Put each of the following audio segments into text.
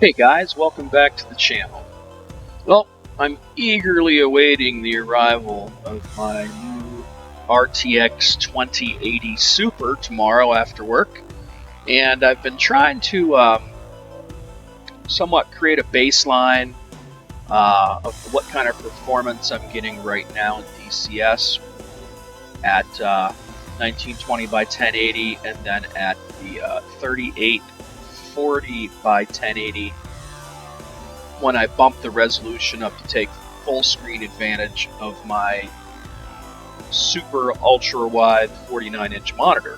Hey guys, welcome back to the channel. Well, I'm eagerly awaiting the arrival of my new RTX-2080 Super tomorrow after work, and I've been trying to somewhat create a baseline of what kind of performance I'm getting right now in DCS at 1920 by 1080 and then at the 3840 by 1080 when I bump the resolution up to take full screen advantage of my super ultra wide 49-inch monitor.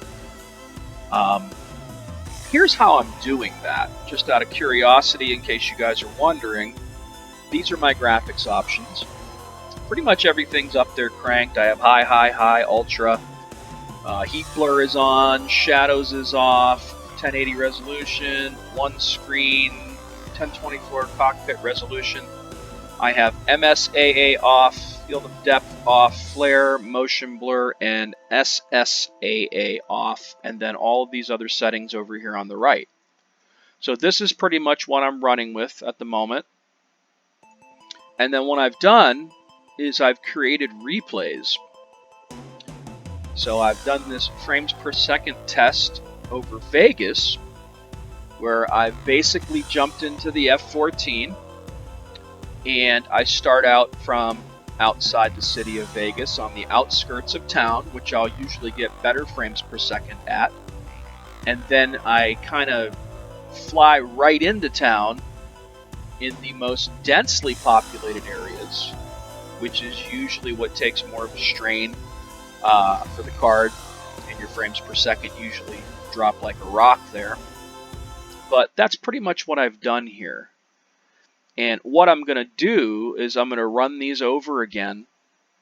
Here's how I'm doing that, just out of curiosity in case you guys are wondering. These are my graphics options. Pretty much everything's up there cranked. I have high, ultra. Heat blur is on, shadows is off, 1080 resolution, one screen, 1024 cockpit resolution. I have MSAA off, field of depth off, flare, motion blur, and SSAA off, and then all of these other settings over here on the right. So this is pretty much what I'm running with at the moment. And then what I've done is I've created replays. So I've done this frames per second test over Vegas, where I've basically jumped into the F-14 and I start out from outside the city of Vegas on the outskirts of town, which I'll usually get better frames per second at, and then I kind of fly right into town in the most densely populated areas, which is usually what takes more of a strain for the card, and your frames per second usually drop like a rock there. But that's pretty much what I've done here. And what I'm going to do is I'm going to run these over again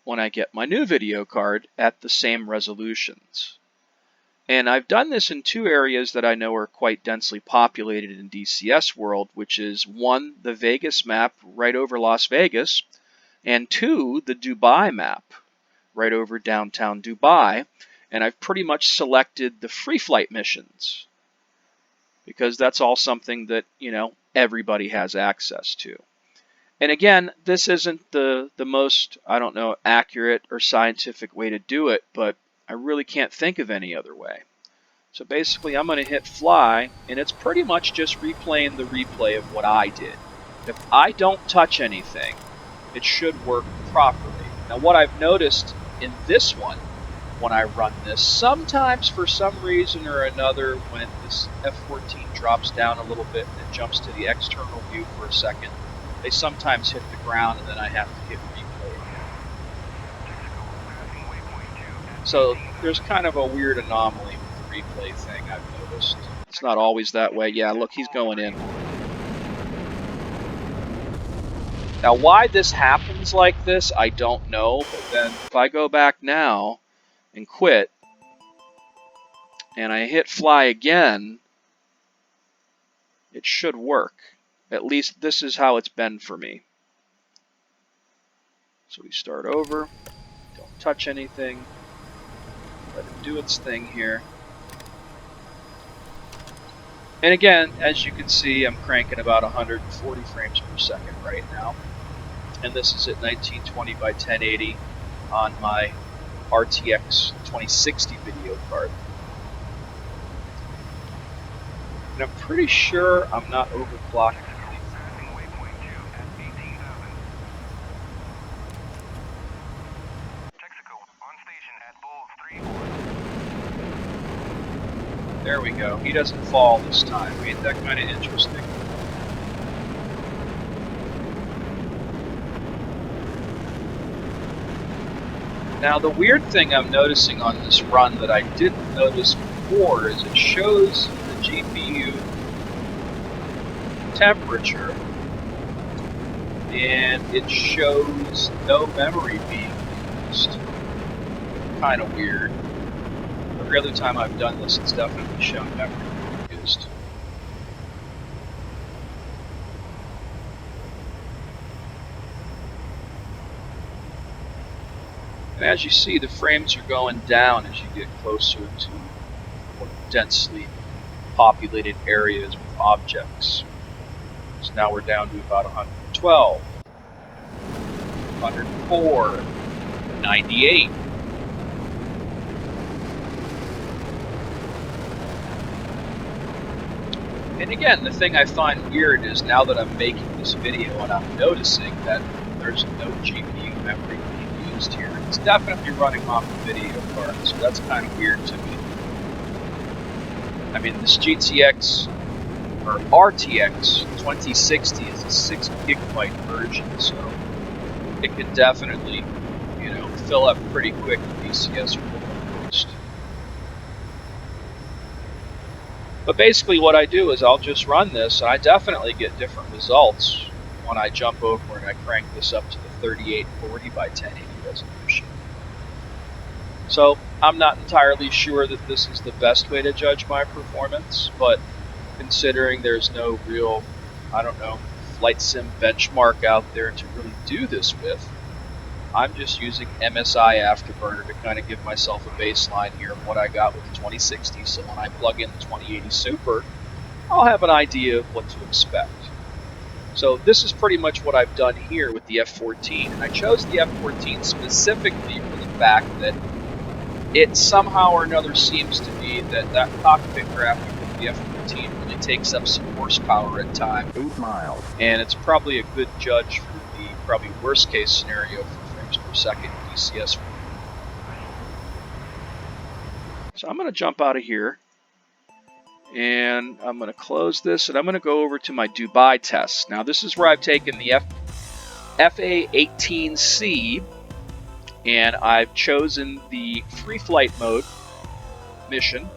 when I get my new video card at the same resolutions. And I've done this in two areas that I know are quite densely populated in DCS World, which is one, the Vegas map right over Las Vegas, and two, the Dubai map right over downtown Dubai. And I've pretty much selected the free flight missions, because that's all something that, you know, everybody has access to. And again, this isn't the most, I don't know, accurate or scientific way to do it, but I really can't think of any other way. So basically I'm going to hit fly, and it's pretty much just replaying the replay of what I did. If I don't touch anything, it should work properly. Now what I've noticed in this one, when I run this, sometimes for some reason or another, when this F-14 drops down a little bit and it jumps to the external view for a second, they sometimes hit the ground and then I have to hit replay again. So there's kind of a weird anomaly with the replay thing, I've noticed. It's not always that way. Yeah, look, he's going in. Now why this happens like this, I don't know, but then if I go back now and quit, and I hit fly again, it should work. At least this is how it's been for me. So we start over, don't touch anything, let it do its thing here. And again, as you can see, I'm cranking about 140 frames per second right now. And this is at 1920 by 1080 on my RTX 2060 video card. And I'm pretty sure I'm not overclocking anything. There we go. He doesn't fall this time. Ain't that kind of interesting? Now the weird thing I'm noticing on this run that I didn't notice before is it shows the GPU temperature and it shows no memory being used. Kind of weird. Every other time I've done this, it's definitely shown memory being used. And as you see, the frames are going down as you get closer to more densely populated areas with objects. So now we're down to about 112, 104, 98. And again, the thing I find weird is now that I'm making this video and I'm noticing that there's no GPU memory being used here. It's definitely running off the video card, so that's kind of weird to me. I mean, this GTX or RTX 2060 is a 6 gigabyte version, so it can definitely, you know, fill up pretty quick in DCS World. But basically what I do is I'll just run this, and I definitely get different results when I jump over and I crank this up to the 3840 by 1080 resolution. So I'm not entirely sure that this is the best way to judge my performance, but considering there's no real, I don't know, flight sim benchmark out there to really do this with, I'm just using MSI Afterburner to kind of give myself a baseline here of what I got with the 2060, so when I plug in the 2080 Super, I'll have an idea of what to expect. So this is pretty much what I've done here with the F14, and I chose the F14 specifically for the fact that it somehow or another seems to be that that cockpit graphic with the F14 really takes up some horsepower at times. 8 miles. And it's probably a good judge for the probably worst case scenario for frames per second DCS. So I'm going to jump out of here, and I'm going to close this, and I'm going to go over to my Dubai test. Now this is where I've taken the FA-18C, and I've chosen the free flight mode mission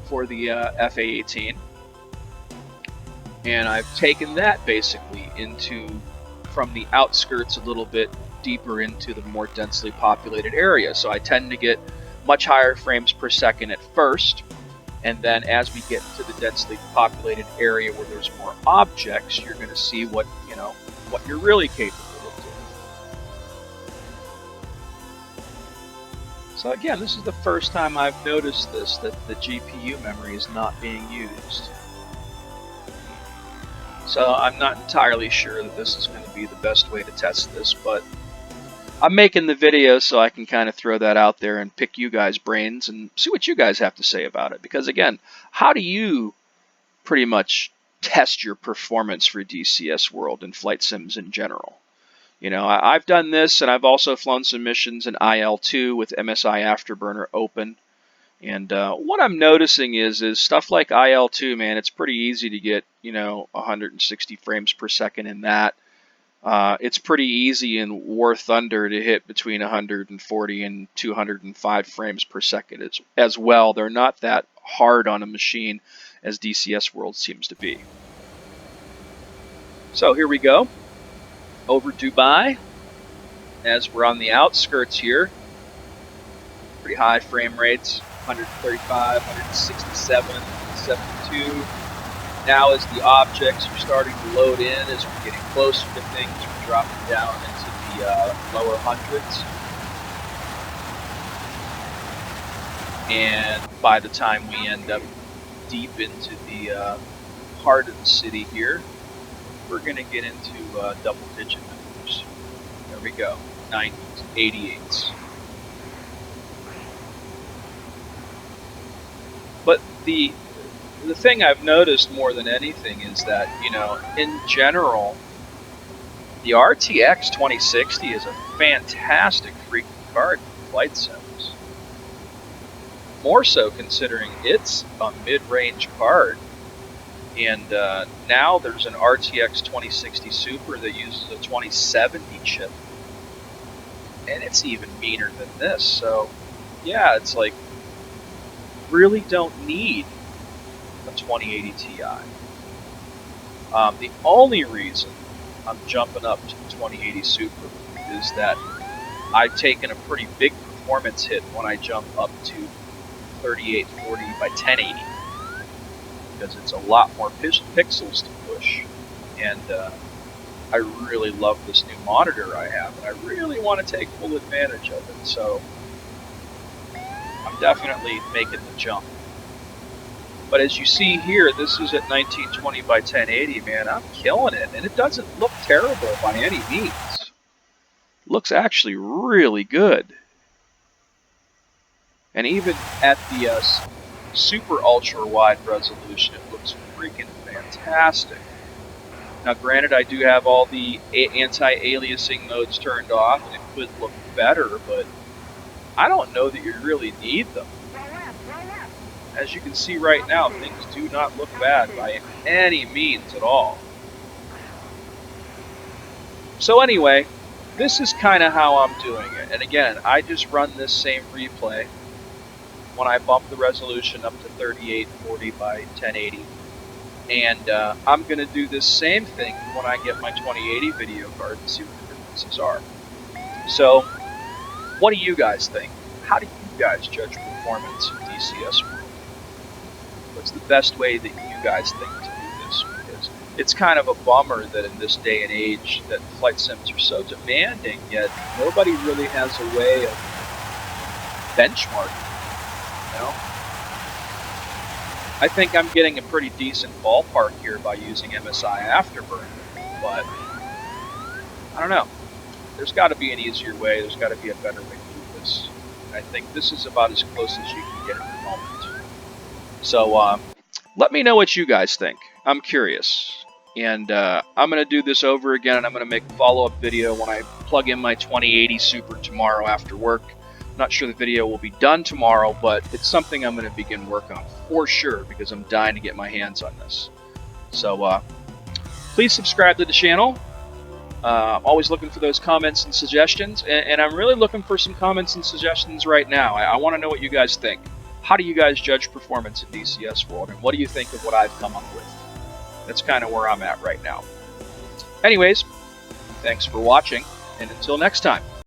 for the FA-18, and I've taken that basically into from the outskirts a little bit deeper into the more densely populated area. So I tend to get much higher frames per second at first, and then as we get into the densely populated area where there's more objects, you're going to see what, you know, what you're really capable of doing. So again, this is the first time I've noticed this, that the GPU memory is not being used. So I'm not entirely sure that this is going to be the best way to test this, but I'm making the video so I can kind of throw that out there and pick you guys' brains and see what you guys have to say about it. Because again, how do you pretty much test your performance for DCS World and flight sims in general? You know, I've done this, and I've also flown some missions in IL-2 with MSI Afterburner open. And what I'm noticing is stuff like IL-2, man, it's pretty easy to get, you know, 160 frames per second in that. It's pretty easy in War Thunder to hit between 140 and 205 frames per second as well. They're not that hard on a machine as DCS World seems to be. So here we go, over Dubai, as we're on the outskirts here. Pretty high frame rates, 135, 167, 72. Now as the objects are starting to load in, as we're getting closer to things, we're dropping down into the lower hundreds. And by the time we end up deep into the heart of the city here, we're going to get into double-digit numbers. There we go, 90s, 88s. But the thing I've noticed more than anything is that, you know, in general, the RTX 2060 is a fantastic freaking card for flight sims. More so considering it's a mid-range card. And now there's an RTX 2060 Super that uses a 2070 chip. And it's even meaner than this. So, yeah, it's like, really don't need a 2080 Ti. The only reason I'm jumping up to the 2080 Super is that I've taken a pretty big performance hit when I jump up to 3840 by 1080, because it's a lot more pixels to push, and I really love this new monitor I have, and I really want to take full advantage of it, so I'm definitely making the jump. But as you see here, this is at 1920 by 1080, man. I'm killing it, and it doesn't look terrible by any means. It looks actually really good. And even at the super ultra wide resolution, it looks freaking fantastic. Now granted, I do have all the anti-aliasing modes turned off, and it could look better, but I don't know that you really need them. As you can see right now, things do not look bad by any means at all. So anyway, this is kind of how I'm doing it. And again, I just run this same replay when I bump the resolution up to 3840 by 1080. And I'm going to do this same thing when I get my 2080 video card and see what the differences are. So, what do you guys think? How do you guys judge performance in DCS World? What's the best way that you guys think to do this? Because it's kind of a bummer that in this day and age that flight sims are so demanding, yet nobody really has a way of benchmarking, you know? I think I'm getting a pretty decent ballpark here by using MSI Afterburner, but I don't know. There's got to be an easier way. There's got to be a better way to do this. I think this is about as close as you can get at the moment. So let me know what you guys think. I'm curious. And I'm going to do this over again, and I'm going to make a follow-up video when I plug in my 2080 Super tomorrow after work. Not sure the video will be done tomorrow, but it's something I'm going to begin work on for sure because I'm dying to get my hands on this. So please subscribe to the channel. I'm always looking for those comments and suggestions, and I'm really looking for some comments and suggestions right now. I want to know what you guys think. How do you guys judge performance in DCS World, and what do you think of what I've come up with? That's kind of where I'm at right now. Anyways, thanks for watching, and until next time.